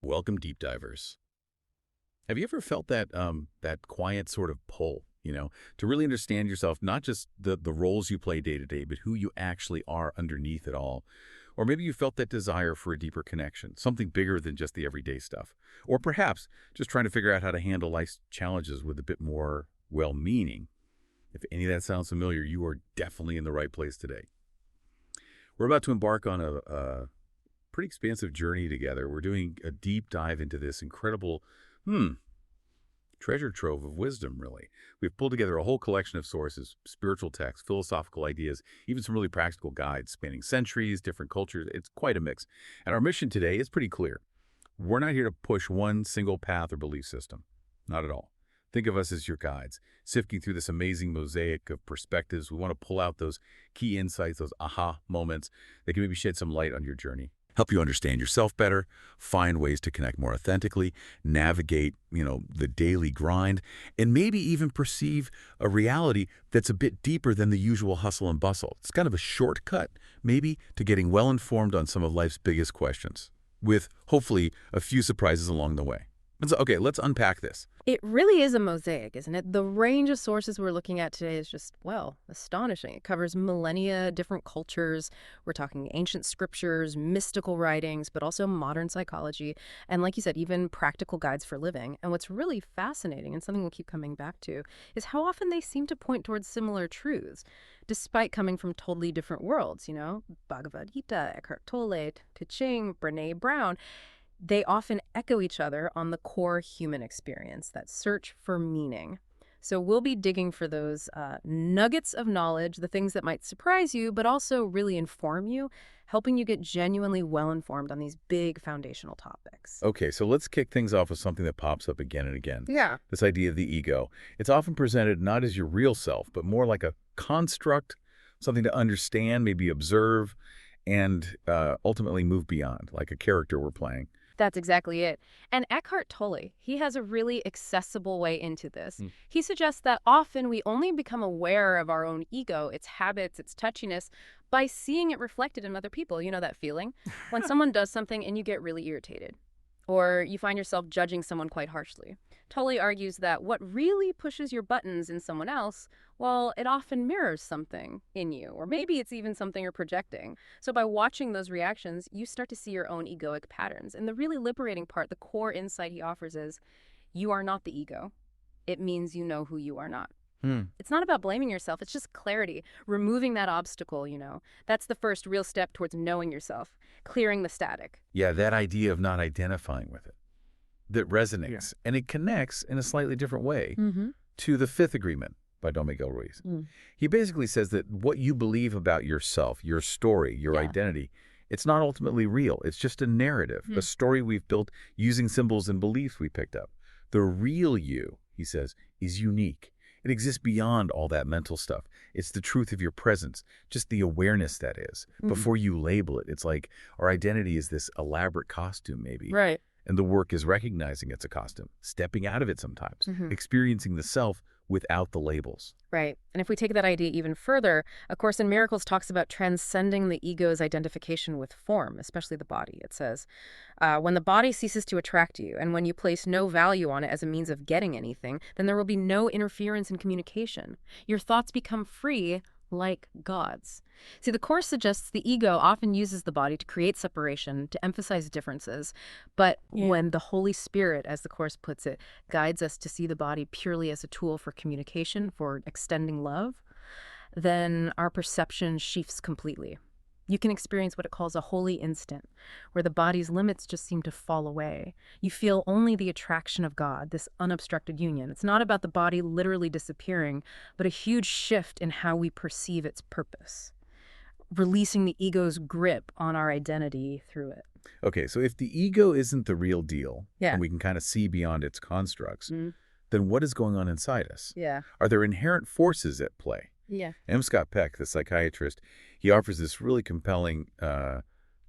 Welcome, deep divers. Have you ever felt that quiet sort of pull, to really understand yourself, not just the roles you play day to day, but who you actually are underneath it all? Or maybe you felt that desire for a deeper connection, something bigger than just the everyday stuff. Or perhaps just trying to figure out how to handle life's challenges with a bit more well-meaning. If any of that sounds familiar, you are definitely in the right place today. We're about to embark on a pretty expansive journey together. We're doing a deep dive into this incredible, treasure trove of wisdom, really. We've pulled together a whole collection of sources, spiritual texts, philosophical ideas, even some really practical guides spanning centuries, different cultures. It's quite a mix. And our mission today is pretty clear. We're not here to push one single path or belief system. Not at all. Think of us as your guides, sifting through this amazing mosaic of perspectives. We want to pull out those key insights, those aha moments that can maybe shed some light on your journey, help you understand yourself better, find ways to connect more authentically, navigate, the daily grind, and maybe even perceive a reality that's a bit deeper than the usual hustle and bustle. It's kind of a shortcut, maybe, to getting well informed on some of life's biggest questions, with hopefully a few surprises along the way. So, okay, let's unpack this. It really is a mosaic, isn't it? The range of sources we're looking at today is just, well, astonishing. It covers millennia, different cultures. We're talking ancient scriptures, mystical writings, but also modern psychology, and like you said, even practical guides for living. And what's really fascinating, and something we'll keep coming back to, is how often they seem to point towards similar truths, despite coming from totally different worlds, Bhagavad Gita, Eckhart Tolle, Te Ching, Brene Brown. They often echo each other on the core human experience, that search for meaning. So we'll be digging for those nuggets of knowledge, the things that might surprise you, but also really inform you, helping you get genuinely well-informed on these big foundational topics. Okay, so let's kick things off with something that pops up again and again. Yeah. This idea of the ego. It's often presented not as your real self, but more like a construct, something to understand, maybe observe, and ultimately move beyond, like a character we're playing. That's exactly it. And Eckhart Tolle, he has a really accessible way into this. He suggests that often we only become aware of our own ego, its habits, its touchiness, by seeing it reflected in other people. You know that feeling? When someone does something and you get really irritated, or you find yourself judging someone quite harshly. Tolle argues that what really pushes your buttons in someone else, well, it often mirrors something in you, or maybe it's even something you're projecting. So by watching those reactions, you start to see your own egoic patterns. And the really liberating part, the core insight he offers is, you are not the ego. It means you know who you are not. It's not about blaming yourself. It's just clarity, removing that obstacle, That's the first real step towards knowing yourself, clearing the static. Yeah, that idea of not identifying with it, that resonates, and it connects in a slightly different way to the Fifth Agreement by Don Miguel Ruiz. He basically says that what you believe about yourself, your story, your identity, it's not ultimately real. It's just a narrative, a story we've built using symbols and beliefs we picked up. The real you, he says, is unique. It exists beyond all that mental stuff. It's the truth of your presence, just the awareness that is, before you label it. It's like our identity is this elaborate costume, maybe. Right. And the work is recognizing it's a costume, stepping out of it sometimes, experiencing the self without the labels. Right. And if we take that idea even further, A Course in Miracles talks about transcending the ego's identification with form, especially the body. It says, when the body ceases to attract you, and when you place no value on it as a means of getting anything, then there will be no interference in communication. Your thoughts become free, like God's. See, the Course suggests the ego often uses the body to create separation, to emphasize differences. But when the Holy Spirit, as the Course puts it, guides us to see the body purely as a tool for communication, for extending love, then our perception shifts completely. You can experience what it calls a holy instant, where the body's limits just seem to fall away. You feel only the attraction of God, this unobstructed union. It's not about the body literally disappearing, but a huge shift in how we perceive its purpose, releasing the ego's grip on our identity through it. Okay, so if the ego isn't the real deal, and we can kind of see beyond its constructs, then what is going on inside us? Are there inherent forces at play? M. Scott Peck, the psychiatrist, he offers this really compelling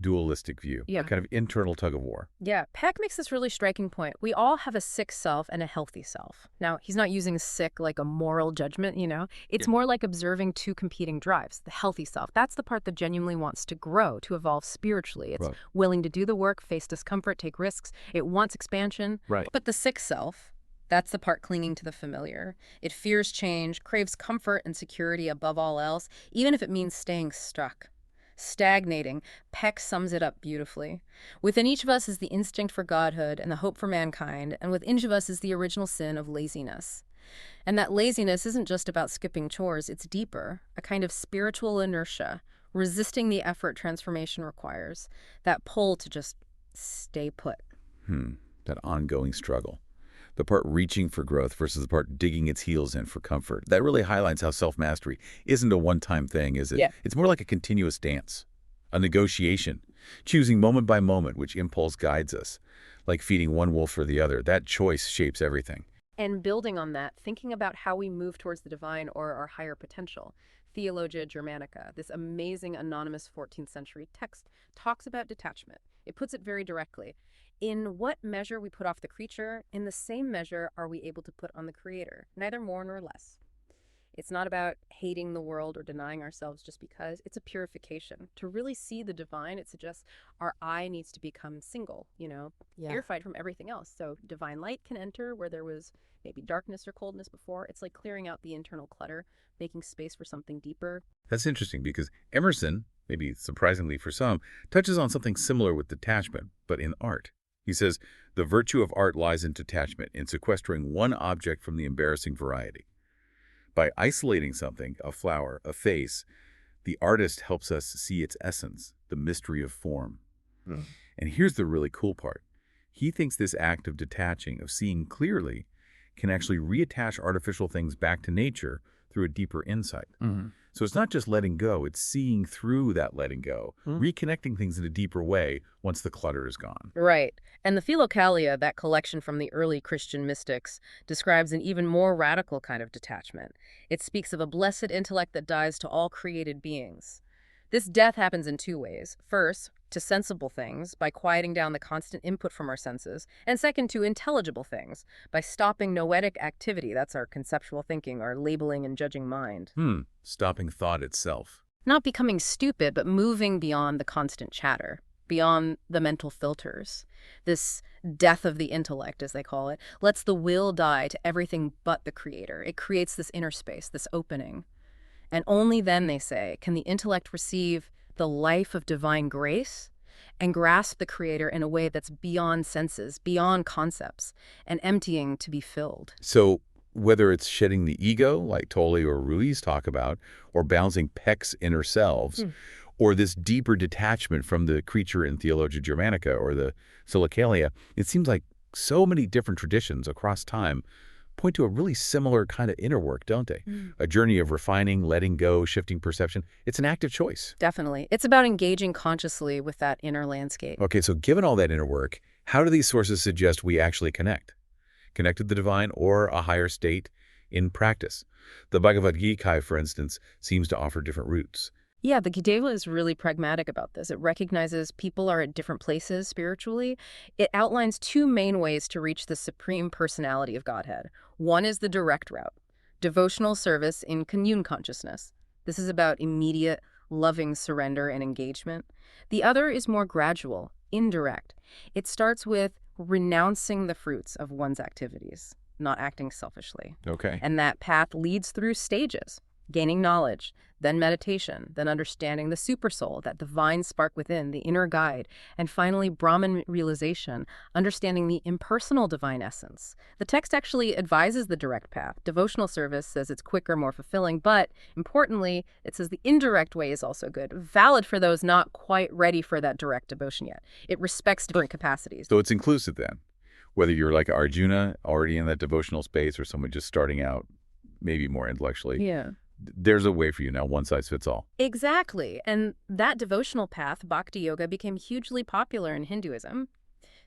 dualistic view, a Yeah. kind of internal tug of war. Yeah, Peck makes this really striking point. We all have a sick self and a healthy self. Now, he's not using sick like a moral judgment, you know? It's Yeah. more like observing two competing drives. The healthy self, that's the part that genuinely wants to grow, to evolve spiritually. It's Right. willing to do the work, face discomfort, take risks. It wants expansion. Right. But the sick self, that's the part clinging to the familiar. It fears change, craves comfort and security above all else, even if it means staying stuck. Stagnating. Peck sums it up beautifully. Within each of us is the instinct for godhood and the hope for mankind, and within each of us is the original sin of laziness. And that laziness isn't just about skipping chores, it's deeper, a kind of spiritual inertia, resisting the effort transformation requires, that pull to just stay put. That ongoing struggle. The part reaching for growth versus the part digging its heels in for comfort. That really highlights how self-mastery isn't a one-time thing, is it? Yeah. It's more like a continuous dance, a negotiation, choosing moment by moment which impulse guides us, like feeding one wolf or the other. That choice shapes everything. And building on that, thinking about how we move towards the divine or our higher potential. Theologia Germanica, this amazing anonymous 14th century text, talks about detachment. It puts it very directly. In what measure we put off the creature, in the same measure are we able to put on the creator, neither more nor less. It's not about hating the world or denying ourselves just because. It's a purification. To really see the divine, it suggests our eye needs to become single, purified from everything else. So divine light can enter where there was maybe darkness or coldness before. It's like clearing out the internal clutter, making space for something deeper. That's interesting because Emerson, maybe surprisingly for some, touches on something similar with detachment, but in art. He says, the virtue of art lies in detachment, in sequestering one object from the embarrassing variety. By isolating something, a flower, a face, the artist helps us see its essence, the mystery of form. And here's the really cool part. He thinks this act of detaching, of seeing clearly, can actually reattach artificial things back to nature through a deeper insight. So it's not just letting go, it's seeing through that letting go, reconnecting things in a deeper way once the clutter is gone. Right. And the Philokalia, that collection from the early Christian mystics, describes an even more radical kind of detachment. It speaks of a blessed intellect that dies to all created beings. This death happens in two ways. First, to sensible things, by quieting down the constant input from our senses, and second, to intelligible things, by stopping noetic activity, that's our conceptual thinking, our labeling and judging mind. Stopping thought itself. Not becoming stupid, but moving beyond the constant chatter, beyond the mental filters. This death of the intellect, as they call it, lets the will die to everything but the creator. It creates this inner space, this opening. And only then, they say, can the intellect receive the life of divine grace and grasp the creator in a way that's beyond senses, beyond concepts, and emptying to be filled. So whether it's shedding the ego, like Tolle or Ruiz talk about, or balancing Peck's inner selves, or this deeper detachment from the creature in Theologia Germanica or the Philokalia, it seems like so many different traditions across time point to a really similar kind of inner work, don't they? A journey of refining, letting go, shifting perception. It's an active choice. Definitely. It's about engaging consciously with that inner landscape. Okay, so given all that inner work, how do these sources suggest we actually connect? Connect to the divine or a higher state in practice? The Bhagavad Gita, for instance, seems to offer different routes. Yeah, the Gita is really pragmatic about this. It recognizes people are at different places spiritually. It outlines two main ways to reach the supreme personality of Godhead. One is the direct route, devotional service in commune consciousness. This is about immediate, loving surrender and engagement. The other is more gradual, indirect. It starts with renouncing the fruits of one's activities, not acting selfishly. Okay. And that path leads through stages. Gaining knowledge, then meditation, then understanding the supersoul, that divine spark within, the inner guide, and finally Brahman realization, understanding the impersonal divine essence. The text actually advises the direct path. Devotional service says it's quicker, more fulfilling, but importantly, it says the indirect way is also good, valid for those not quite ready for that direct devotion yet. It respects different capacities. So it's inclusive then, whether you're like Arjuna, already in that devotional space, or someone just starting out, maybe more intellectually. Yeah. There's a way for you now, one size fits all. Exactly. And that devotional path, Bhakti Yoga, became hugely popular in Hinduism.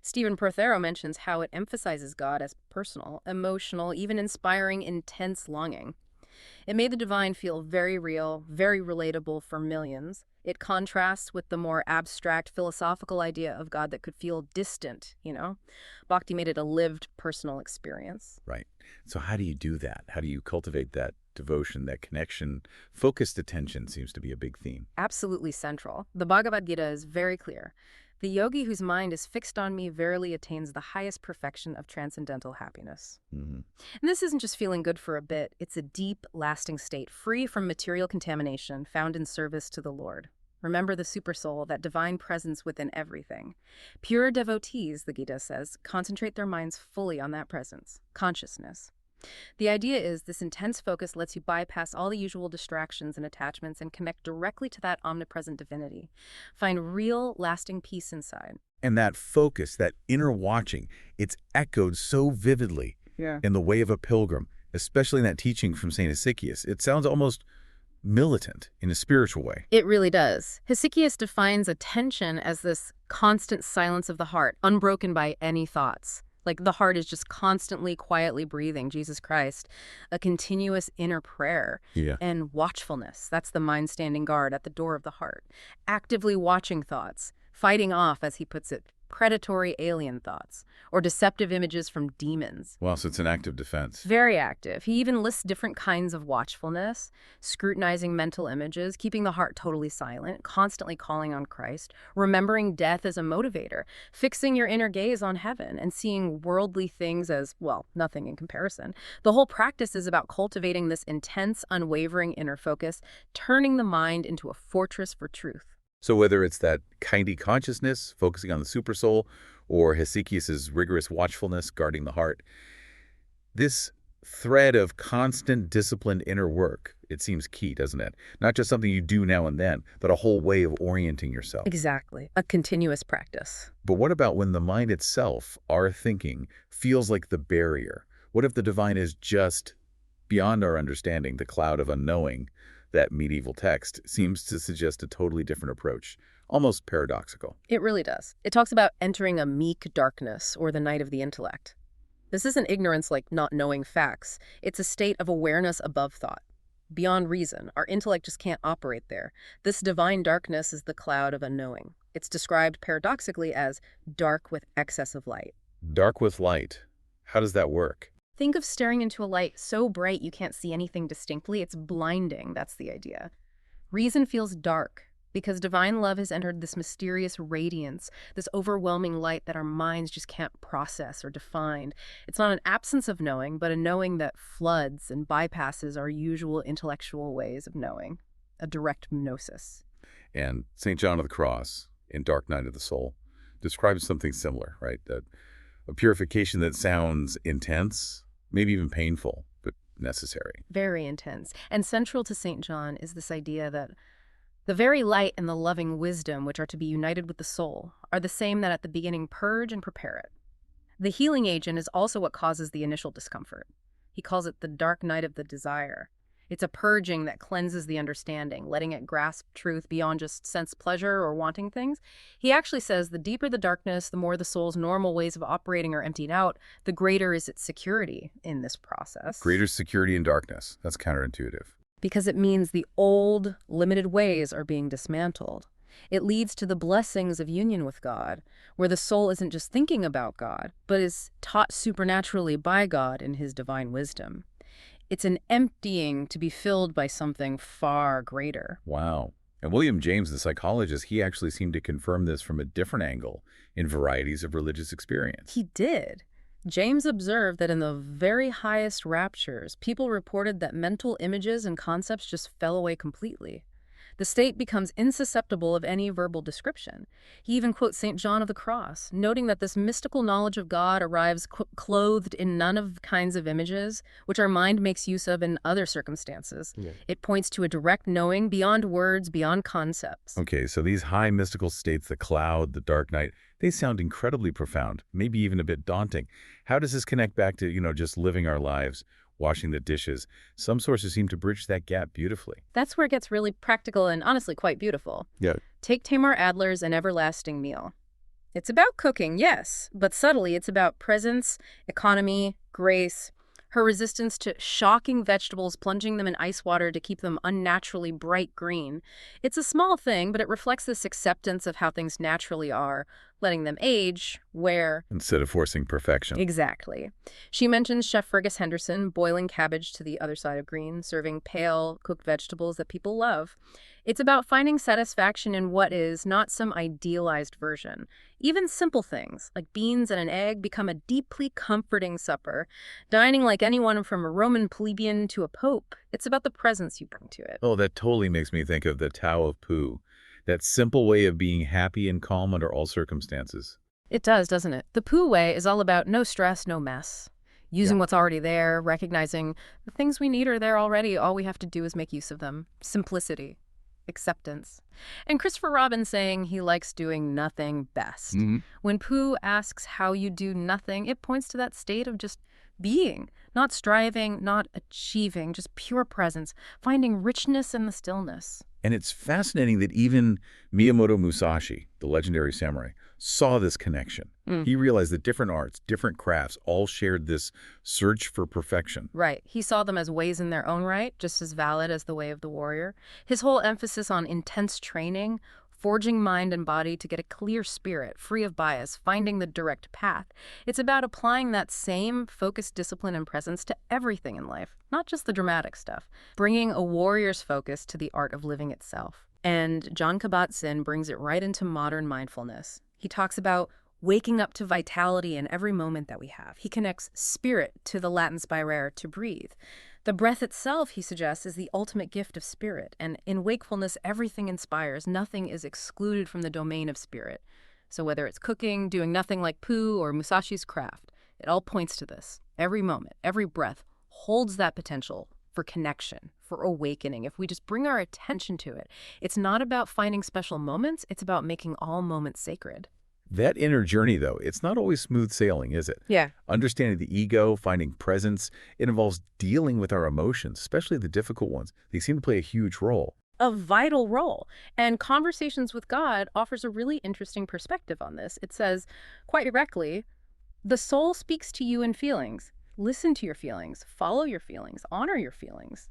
Stephen Prothero mentions how it emphasizes God as personal, emotional, even inspiring, intense longing. It made the divine feel very real, very relatable for millions. It contrasts with the more abstract philosophical idea of God that could feel distant. Bhakti made it a lived personal experience. Right. So how do you do that? How do you cultivate that devotion, that connection? Focused attention seems to be a big theme. Absolutely central. The Bhagavad Gita is very clear. The yogi whose mind is fixed on me verily attains the highest perfection of transcendental happiness. Hmm. And this isn't just feeling good for a bit. It's a deep, lasting state, free from material contamination, found in service to the Lord. Remember the supersoul, that divine presence within everything. Pure devotees, the Gita says, concentrate their minds fully on that presence, consciousness. The idea is this intense focus lets you bypass all the usual distractions and attachments and connect directly to that omnipresent divinity. Find real, lasting peace inside. And that focus, that inner watching, it's echoed so vividly in the Way of a Pilgrim, especially in that teaching from St. Hesychius. It sounds almost militant in a spiritual way. It really does. Hesychius defines attention as this constant silence of the heart, unbroken by any thoughts. Like the heart is just constantly, quietly breathing, Jesus Christ, a continuous inner prayer. Yeah. And watchfulness, that's the mind standing guard at the door of the heart, actively watching thoughts, fighting off, as he puts it, predatory alien thoughts, or deceptive images from demons. Well, so it's an active defense. Very active. He even lists different kinds of watchfulness, scrutinizing mental images, keeping the heart totally silent, constantly calling on Christ, remembering death as a motivator, fixing your inner gaze on heaven, and seeing worldly things as, well, nothing in comparison. The whole practice is about cultivating this intense, unwavering inner focus, turning the mind into a fortress for truth. So whether it's that kindly consciousness, focusing on the supersoul, or Hesychius's rigorous watchfulness, guarding the heart, this thread of constant disciplined inner work, it seems key, doesn't it? Not just something you do now and then, but a whole way of orienting yourself. Exactly. A continuous practice. But what about when the mind itself, our thinking, feels like the barrier? What if the divine is just beyond our understanding, the cloud of unknowing? That medieval text seems to suggest a totally different approach, almost paradoxical. It really does. It talks about entering a meek darkness, or the night of the intellect. This isn't ignorance like not knowing facts. It's a state of awareness above thought, beyond reason. Our intellect just can't operate there. This divine darkness is the cloud of unknowing. It's described paradoxically as dark with excess of light. Dark with light. How does that work? Think of staring into a light so bright you can't see anything distinctly. It's blinding. That's the idea. Reason feels dark because divine love has entered this mysterious radiance, this overwhelming light that our minds just can't process or define. It's not an absence of knowing, but a knowing that floods and bypasses our usual intellectual ways of knowing, a direct gnosis. And St. John of the Cross, in Dark Night of the Soul, describes something similar, right? A purification that sounds intense, maybe even painful, but necessary. Very intense. And central to St. John is this idea that the very light and the loving wisdom which are to be united with the soul are the same that at the beginning purge and prepare it. The healing agent is also what causes the initial discomfort. He calls it the dark night of the desire. It's a purging that cleanses the understanding, letting it grasp truth beyond just sense pleasure or wanting things. He actually says the deeper the darkness, the more the soul's normal ways of operating are emptied out, the greater is its security in this process. Greater security in darkness. That's counterintuitive. Because it means the old, limited ways are being dismantled. It leads to the blessings of union with God, where the soul isn't just thinking about God, but is taught supernaturally by God in his divine wisdom. It's an emptying to be filled by something far greater. Wow. And William James, the psychologist, he actually seemed to confirm this from a different angle in varieties of religious experience. He did. James observed that in the very highest raptures, people reported that mental images and concepts just fell away completely. The state becomes insusceptible of any verbal description. He even quotes St. John of the Cross, noting that this mystical knowledge of God arrives clothed in none of the kinds of images which our mind makes use of in other circumstances. Yeah. It points to a direct knowing beyond words, beyond concepts. Okay, so these high mystical states, the cloud, the dark night, they sound incredibly profound, maybe even a bit daunting. How does this connect back to, just living our lives, washing the dishes? Some sources seem to bridge that gap beautifully. That's where it gets really practical and honestly quite beautiful. Yeah. Take Tamar Adler's An Everlasting Meal. It's about cooking, yes, but subtly it's about presence, economy, grace, Her resistance to shocking vegetables, plunging them in ice water to keep them unnaturally bright green. It's a small thing, but it reflects this acceptance of how things naturally are, letting them age, wear. Instead of forcing perfection. Exactly. She mentions Chef Fergus Henderson boiling cabbage to the other side of green, serving pale, cooked vegetables that people love. It's about finding satisfaction in what is, not some idealized version. Even simple things, like beans and an egg, become a deeply comforting supper. Dining like anyone from a Roman plebeian to a pope, it's about the presence you bring to it. Oh, that totally makes me think of the Tao of Pooh, that simple way of being happy and calm under all circumstances. It does, doesn't it? The Pooh way is all about no stress, no mess. Using what's already there, recognizing the things we need are there already. All we have to do is make use of them. Simplicity. Acceptance. And Christopher Robin saying he likes doing nothing best. When Pooh asks how you do nothing, it points to that state of just being, not striving, not achieving, just pure presence, finding richness in the stillness. And it's fascinating that even Miyamoto Musashi, the legendary samurai, saw this connection. He realized that different arts, different crafts, all shared this search for perfection. Right. He saw them as ways in their own right, just as valid as the way of the warrior. His whole emphasis on intense training, forging mind and body to get a clear spirit, free of bias, finding the direct path. It's about applying that same focused discipline and presence to everything in life, not just the dramatic stuff, bringing a warrior's focus to the art of living itself. And Jon Kabat-Zinn brings it right into modern mindfulness. He talks about waking up to vitality in every moment that we have. He connects spirit to the Latin spirare, to breathe. The breath itself, he suggests, is the ultimate gift of spirit, and in wakefulness, everything inspires. Nothing is excluded from the domain of spirit. So whether it's cooking, doing nothing like Pooh, or Musashi's craft, it all points to this. Every moment, every breath holds that potential for connection, for awakening, if we just bring our attention to it. It's not about finding special moments, it's about making all moments sacred. That inner journey, though, it's not always smooth sailing, is it? Yeah. Understanding the ego, finding presence, it involves dealing with our emotions, especially the difficult ones. They seem to play a huge role. A vital role. And Conversations with God offers a really interesting perspective on this. It says, quite directly, the soul speaks to you in feelings. Listen to your feelings, follow your feelings, honor your feelings.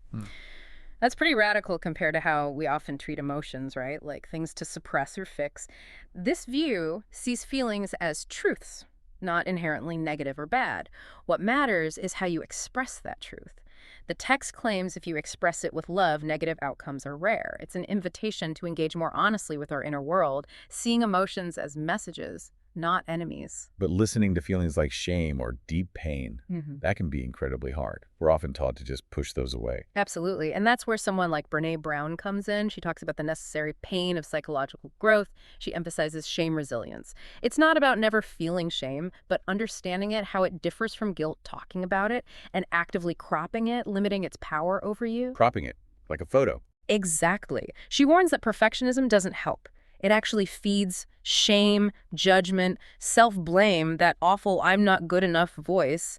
That's pretty radical compared to how we often treat emotions, right? Like things to suppress or fix. This view sees feelings as truths, not inherently negative or bad. What matters is how you express that truth. The text claims if you express it with love, negative outcomes are rare. It's an invitation to engage more honestly with our inner world, seeing emotions as messages, not enemies. But listening to feelings like shame or deep pain, that can be incredibly hard. We're often taught to just push those away. Absolutely. And that's where someone like Brene Brown comes in. She talks about the necessary pain of psychological growth. She emphasizes shame resilience. It's not about never feeling shame, but understanding it, how it differs from guilt, talking about it, and actively cropping it, limiting its power over you. Cropping it, like a photo. Exactly. She warns that perfectionism doesn't help. It actually feeds shame, judgment, self-blame, that awful I'm not good enough voice.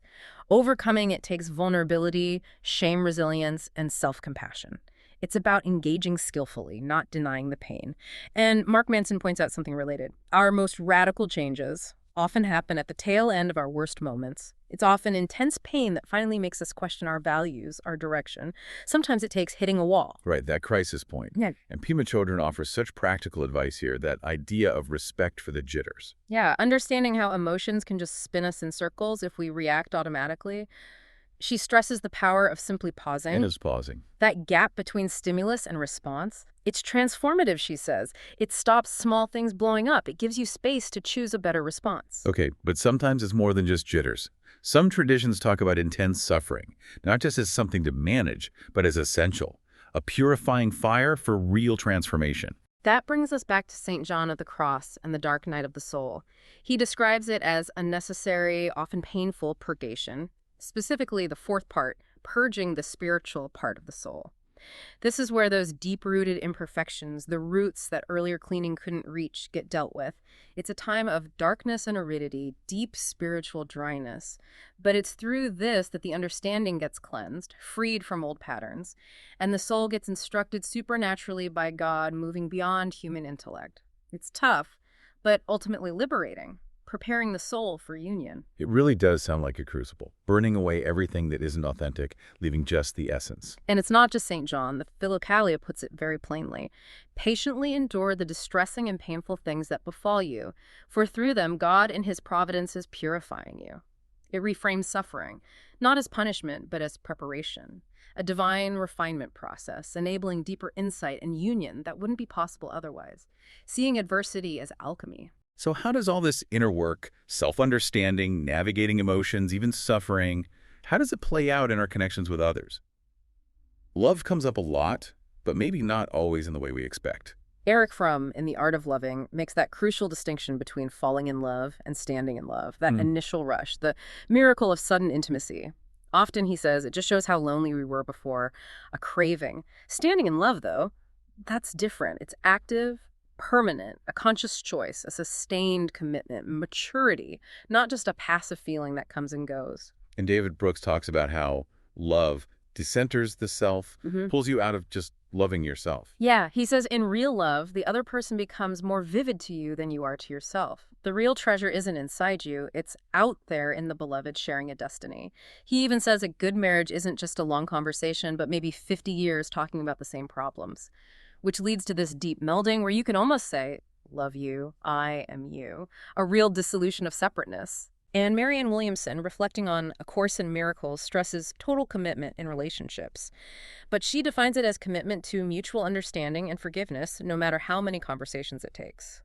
Overcoming it takes vulnerability, shame resilience, and self-compassion. It's about engaging skillfully, not denying the pain. And Mark Manson points out something related. Our most radical changes often happen at the tail end of our worst moments. It's often intense pain that finally makes us question our values, our direction. Sometimes it takes hitting a wall. Right, that crisis point. Yeah. And Pema Chodron offers such practical advice here, that idea of respect for the jitters. Yeah, understanding how emotions can just spin us in circles if we react automatically. She stresses the power of simply pausing. And is pausing. That gap between stimulus and response. It's transformative, she says. It stops small things blowing up. It gives you space to choose a better response. Okay, but sometimes it's more than just jitters. Some traditions talk about intense suffering, not just as something to manage, but as essential. A purifying fire for real transformation. That brings us back to St. John of the Cross and the dark night of the soul. He describes it as a necessary, often painful purgation. Specifically, the fourth part, purging the spiritual part of the soul. This is where those deep-rooted imperfections, the roots that earlier cleaning couldn't reach, get dealt with. It's a time of darkness and aridity, deep spiritual dryness. But it's through this that the understanding gets cleansed, freed from old patterns, and the soul gets instructed supernaturally by God, moving beyond human intellect. It's tough, but ultimately liberating. preparing the soul for union. It really does sound like a crucible, burning away everything that isn't authentic, leaving just the essence. And it's not just St. John. The Philokalia puts it very plainly. Patiently endure the distressing and painful things that befall you, for through them God in his providence is purifying you. It reframes suffering, not as punishment, but as preparation, a divine refinement process, enabling deeper insight and union that wouldn't be possible otherwise, seeing adversity as alchemy. So how does all this inner work, self-understanding, navigating emotions, even suffering, how does it play out in our connections with others? Love comes up a lot, but maybe not always in the way we expect. Eric Fromm, in The Art of Loving, makes that crucial distinction between falling in love and standing in love, that initial rush, the miracle of sudden intimacy. Often, he says, it just shows how lonely we were before, a craving. Standing in love, though, that's different. It's active, permanent, a conscious choice, a sustained commitment, maturity, not just a passive feeling that comes and goes. And David Brooks talks about how love decenters the self, pulls you out of just loving yourself. Yeah, he says in real love, the other person becomes more vivid to you than you are to yourself. The real treasure isn't inside you, it's out there in the beloved sharing a destiny. He even says a good marriage isn't just a long conversation, but maybe 50 years talking about the same problems, which leads to this deep melding where you can almost say, love you, I am you, a real dissolution of separateness. And Marianne Williamson, reflecting on A Course in Miracles, stresses total commitment in relationships. But she defines it as commitment to mutual understanding and forgiveness, no matter how many conversations it takes.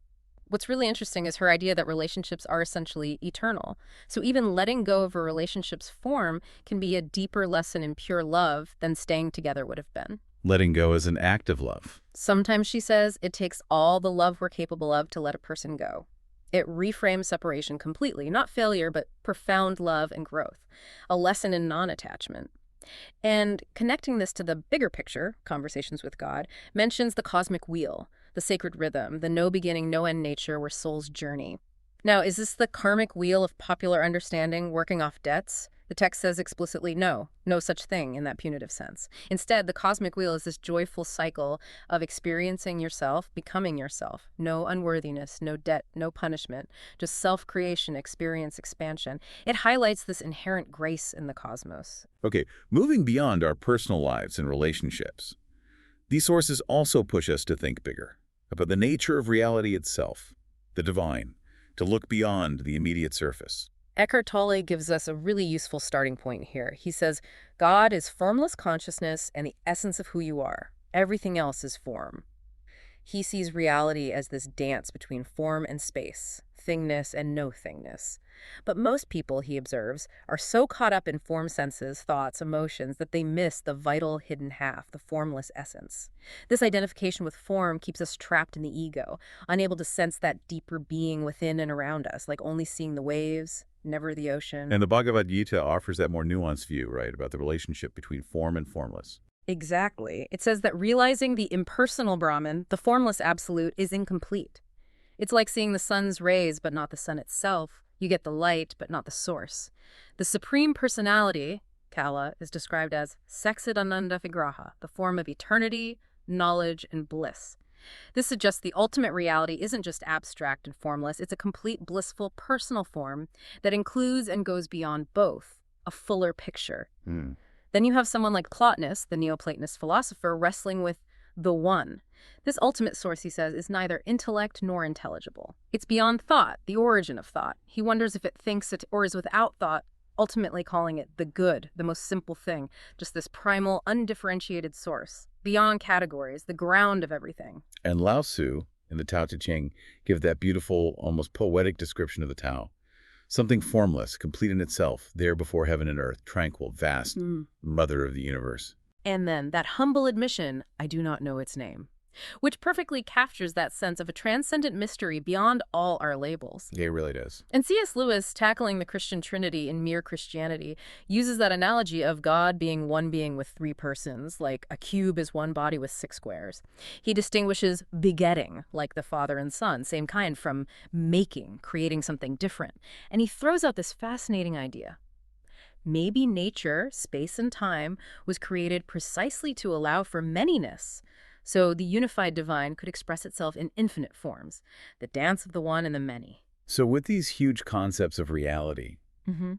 What's really interesting is her idea that relationships are essentially eternal. So even letting go of a relationship's form can be a deeper lesson in pure love than staying together would have been. Letting go is an act of love. Sometimes, she says, it takes all the love we're capable of to let a person go. It reframes separation completely, not failure, but profound love and growth, a lesson in non-attachment. And connecting this to the bigger picture, Conversations with God, mentions the cosmic wheel, the sacred rhythm, the no beginning, no end nature where souls journey. Now, is this the karmic wheel of popular understanding working off debts? The text says explicitly no such thing in that punitive sense. Instead, the cosmic wheel is this joyful cycle of experiencing yourself, becoming yourself. No unworthiness, no debt, no punishment, just self-creation, experience, expansion. It highlights this inherent grace in the cosmos. Okay, moving beyond our personal lives and relationships, these sources also push us to think bigger, about the nature of reality itself, the divine, to look beyond the immediate surface. Eckhart Tolle gives us a really useful starting point here. He says, God is formless consciousness and the essence of who you are. Everything else is form. He sees reality as this dance between form and space, thingness and no-thingness. But most people, he observes, are so caught up in form senses, thoughts, emotions, that they miss the vital hidden half, the formless essence. This identification with form keeps us trapped in the ego, unable to sense that deeper being within and around us, like only seeing the waves, never the ocean. And the Bhagavad Gita offers that more nuanced view, right, about the relationship between form and formless. Exactly. It says that realizing the impersonal Brahman, the formless absolute, is incomplete. It's like seeing the sun's rays but not the sun itself. You get the light but not the source. The supreme personality, Kala, is described as Saksidananda Vigraha, the form of eternity, knowledge, and bliss. This suggests the ultimate reality isn't just abstract and formless, it's a complete blissful personal form that includes and goes beyond both, a fuller picture. Then you have someone like Plotinus, the Neoplatonist philosopher, wrestling with the one. This ultimate source, he says, is neither intellect nor intelligible. It's beyond thought, the origin of thought. He wonders if it thinks it or is without thought, ultimately calling it the good, the most simple thing, just this primal, undifferentiated source, beyond categories, the ground of everything. And Lao Tzu, in the Tao Te Ching, give that beautiful, almost poetic description of the Tao. Something formless, complete in itself, there before heaven and earth, tranquil, vast, mother of the universe. And then that humble admission, I do not know its name, which perfectly captures that sense of a transcendent mystery beyond all our labels. Yeah, it really does. And C.S. Lewis, tackling the Christian Trinity in Mere Christianity, uses that analogy of God being one being with three persons, like a cube is one body with six squares. He distinguishes begetting, like the Father and Son, same kind, from making, creating something different. And he throws out this fascinating idea. Maybe nature, space and time, was created precisely to allow for manyness, so the unified divine could express itself in infinite forms, the dance of the one and the many. So with these huge concepts of reality,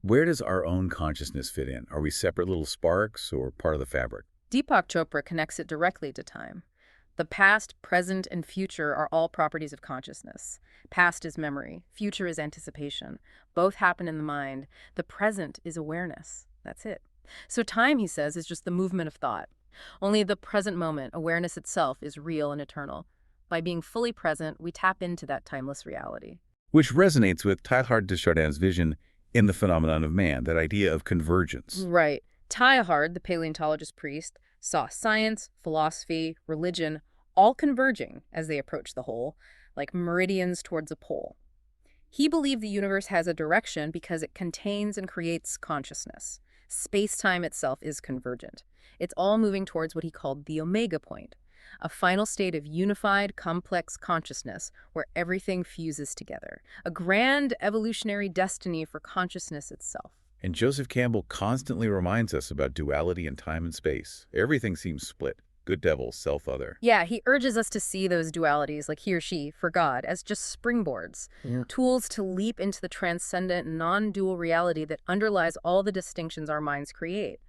where does our own consciousness fit in? Are we separate little sparks or part of the fabric? Deepak Chopra connects it directly to time. The past, present, and future are all properties of consciousness. Past is memory, future is anticipation. Both happen in the mind. The present is awareness. That's it. So time, he says, is just the movement of thought. Only the present moment, awareness itself, is real and eternal. By being fully present, we tap into that timeless reality. Which resonates with Teilhard de Chardin's vision in The Phenomenon of Man, that idea of convergence. Right. Teilhard, the paleontologist priest, saw science, philosophy, religion, all converging as they approached the whole, like meridians towards a pole. He believed the universe has a direction because it contains and creates consciousness. Space-time itself is convergent. It's all moving towards what he called the omega point, a final state of unified, complex consciousness where everything fuses together, a grand evolutionary destiny for consciousness itself. And Joseph Campbell constantly reminds us about duality in time and space. Everything seems split. Good devil, self-other. Yeah, he urges us to see those dualities, like he or she, for God, as just springboards, tools to leap into the transcendent, non-dual reality that underlies all the distinctions our minds create.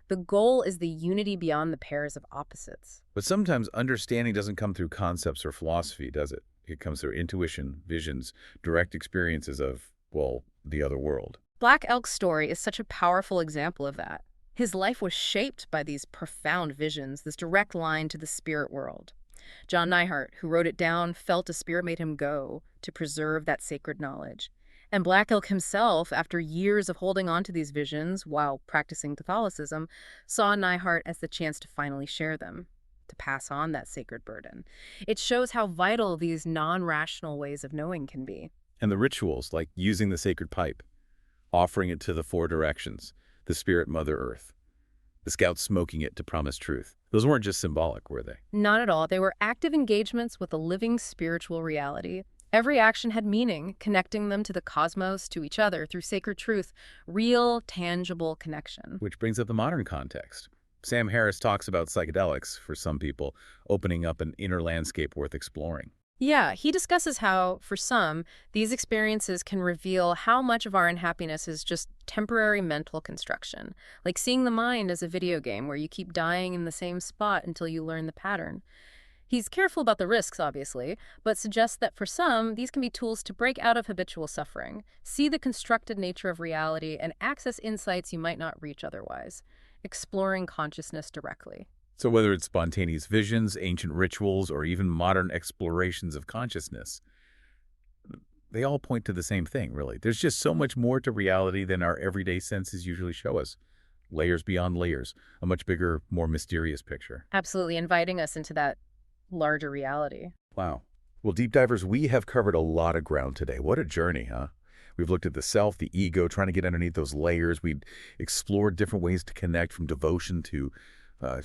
The goal is the unity beyond the pairs of opposites. But sometimes understanding doesn't come through concepts or philosophy, does it? It comes through intuition, visions, direct experiences of, well, the other world. Black Elk's story is such a powerful example of that. His life was shaped by these profound visions, this direct line to the spirit world. John Neihart, who wrote it down, felt a spirit made him go to preserve that sacred knowledge. And Black Elk himself, after years of holding on to these visions while practicing Catholicism, saw Neihart as the chance to finally share them, to pass on that sacred burden. It shows how vital these non-rational ways of knowing can be. And the rituals, like using the sacred pipe, offering it to the four directions, the spirit Mother Earth, the scouts smoking it to promise truth. Those weren't just symbolic, were they? Not at all. They were active engagements with a living spiritual reality. Every action had meaning, connecting them to the cosmos, to each other, through sacred truth, real, tangible connection. Which brings up the modern context. Sam Harris talks about psychedelics, for some people, opening up an inner landscape worth exploring. Yeah, he discusses how, for some, these experiences can reveal how much of our unhappiness is just temporary mental construction, like seeing the mind as a video game where you keep dying in the same spot until you learn the pattern. He's careful about the risks, obviously, but suggests that for some, these can be tools to break out of habitual suffering, see the constructed nature of reality, and access insights you might not reach otherwise, exploring consciousness directly. So whether it's spontaneous visions, ancient rituals, or even modern explorations of consciousness, they all point to the same thing, really. There's just so much more to reality than our everyday senses usually show us. Layers beyond layers, a much bigger, more mysterious picture. Absolutely, inviting us into that larger reality. Wow. Well, deep divers, we have covered a lot of ground today. What a journey, huh? We've looked at the self, the ego, trying to get underneath those layers. We've explored different ways to connect, from devotion to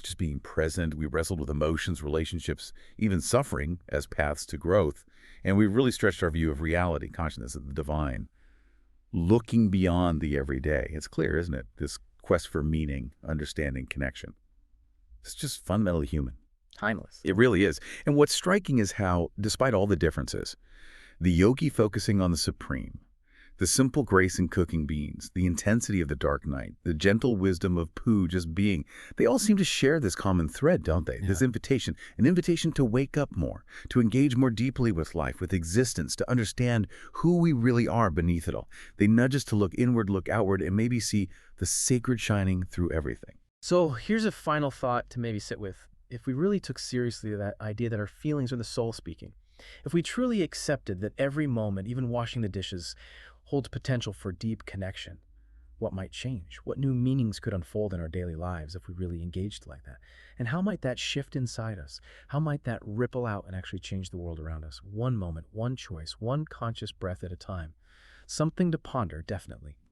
just being present. We wrestled with emotions, relationships, even suffering as paths to growth. And we've really stretched our view of reality, consciousness, of the divine, looking beyond the everyday. It's clear, isn't it? This quest for meaning, understanding, connection. It's just fundamentally human. Timeless. It really is. And what's striking is how, despite all the differences, the yogi focusing on the supreme, the simple grace in cooking beans, the intensity of the dark night, the gentle wisdom of poo just being, they all seem to share this common thread, don't they? Yeah. This invitation, an invitation to wake up more, to engage more deeply with life, with existence, to understand who we really are beneath it all. They nudge us to look inward, look outward, and maybe see the sacred shining through everything. So here's a final thought to maybe sit with. If we really took seriously that idea that our feelings are the soul speaking, if we truly accepted that every moment, even washing the dishes, holds potential for deep connection, what might change? What new meanings could unfold in our daily lives if we really engaged like that? And how might that shift inside us? How might that ripple out and actually change the world around us? One moment, one choice, one conscious breath at a time. Something to ponder, definitely.